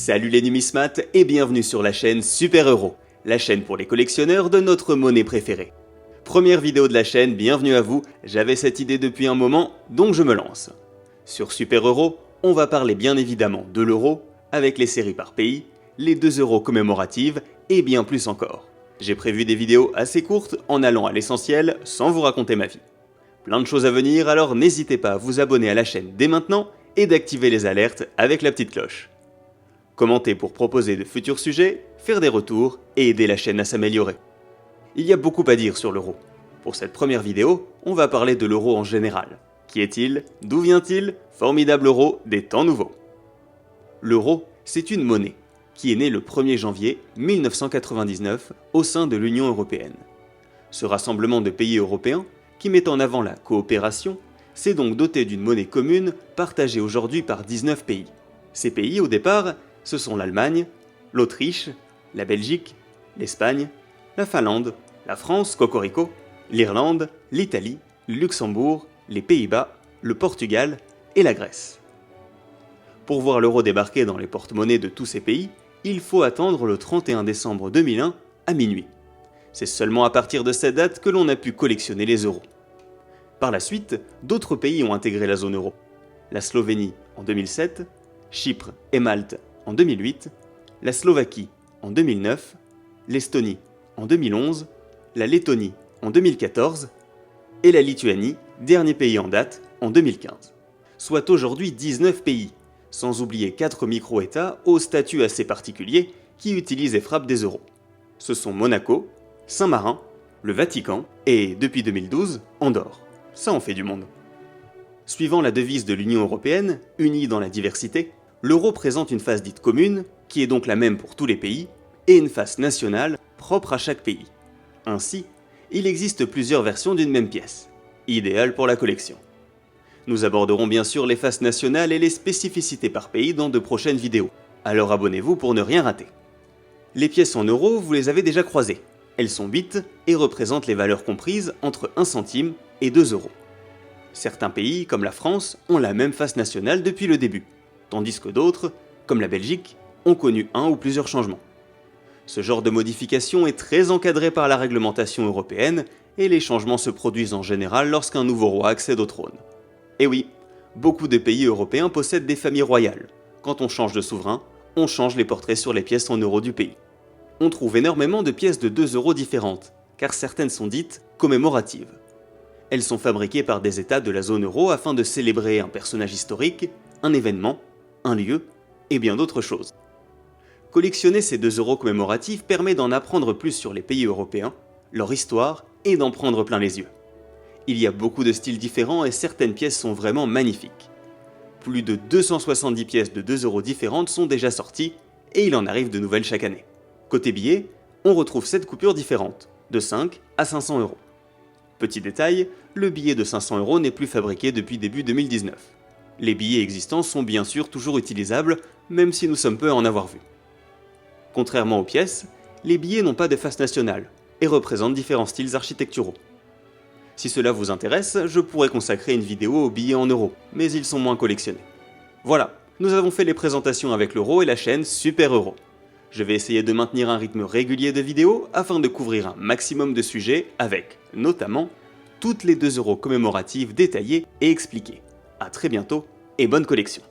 Salut les numismates et bienvenue sur la chaîne Super Euro, la chaîne pour les collectionneurs de notre monnaie préférée. Première vidéo de la chaîne, bienvenue à vous, j'avais cette idée depuis un moment, donc je me lance. Sur Super Euro, on va parler bien évidemment de l'euro, avec les séries par pays, les 2 euros commémoratives et bien plus encore. J'ai prévu des vidéos assez courtes en allant à l'essentiel sans vous raconter ma vie. Plein de choses à venir, alors n'hésitez pas à vous abonner à la chaîne dès maintenant et d'activer les alertes avec la petite cloche. Commentez pour proposer de futurs sujets, faire des retours et aider la chaîne à s'améliorer. Il y a beaucoup à dire sur l'euro. Pour cette première vidéo, on va parler de l'euro en général. Qui est-il? D'où vient-il? Formidable euro des temps nouveaux. L'euro, c'est une monnaie qui est née le 1er janvier 1999 au sein de l'Union européenne. Ce rassemblement de pays européens, qui met en avant la coopération, s'est donc doté d'une monnaie commune partagée aujourd'hui par 19 pays. Ces pays, au départ, ce sont l'Allemagne, l'Autriche, la Belgique, l'Espagne, la Finlande, la France, Cocorico, l'Irlande, l'Italie, le Luxembourg, les Pays-Bas, le Portugal et la Grèce. Pour voir l'euro débarquer dans les porte-monnaies de tous ces pays, il faut attendre le 31 décembre 2001 à minuit. C'est seulement à partir de cette date que l'on a pu collectionner les euros. Par la suite, d'autres pays ont intégré la zone euro. La Slovénie en 2007, Chypre et Malte en 2008, la Slovaquie en 2009, l'Estonie en 2011, la Lettonie en 2014 et la Lituanie, dernier pays en date, en 2015. Soit aujourd'hui 19 pays, sans oublier 4 micro-États au statut assez particulier qui utilisent et frappent des euros. Ce sont Monaco, Saint-Marin, le Vatican et, depuis 2012, Andorre. Ça en fait du monde. Suivant la devise de l'Union européenne, unie dans la diversité, l'euro présente une face dite commune, qui est donc la même pour tous les pays, et une face nationale, propre à chaque pays. Ainsi, il existe plusieurs versions d'une même pièce, idéale pour la collection. Nous aborderons bien sûr les faces nationales et les spécificités par pays dans de prochaines vidéos, alors abonnez-vous pour ne rien rater. Les pièces en euros, vous les avez déjà croisées. Elles sont 8 et représentent les valeurs comprises entre 1 centime et 2 euros. Certains pays, comme la France, ont la même face nationale depuis le début, tandis que d'autres, comme la Belgique, ont connu un ou plusieurs changements. Ce genre de modification est très encadré par la réglementation européenne et les changements se produisent en général lorsqu'un nouveau roi accède au trône. Et oui, beaucoup de pays européens possèdent des familles royales. Quand on change de souverain, on change les portraits sur les pièces en euros du pays. On trouve énormément de pièces de 2 euros différentes, car certaines sont dites commémoratives. Elles sont fabriquées par des États de la zone euro afin de célébrer un personnage historique, un événement, un lieu et bien d'autres choses. Collectionner ces 2 euros commémoratifs permet d'en apprendre plus sur les pays européens, leur histoire et d'en prendre plein les yeux. Il y a beaucoup de styles différents et certaines pièces sont vraiment magnifiques. Plus de 270 pièces de 2 euros différentes sont déjà sorties et il en arrive de nouvelles chaque année. Côté billets, on retrouve 7 coupures différentes, de 5 à 500 euros. Petit détail, le billet de 500 euros n'est plus fabriqué depuis début 2019. Les billets existants sont bien sûr toujours utilisables, même si nous sommes peu à en avoir vu. Contrairement aux pièces, les billets n'ont pas de face nationale et représentent différents styles architecturaux. Si cela vous intéresse, je pourrais consacrer une vidéo aux billets en euros, mais ils sont moins collectionnés. Voilà, nous avons fait les présentations avec l'euro et la chaîne Super Euro. Je vais essayer de maintenir un rythme régulier de vidéos afin de couvrir un maximum de sujets avec, notamment, toutes les 2 euros commémoratives détaillées et expliquées. A très bientôt et bonne collection.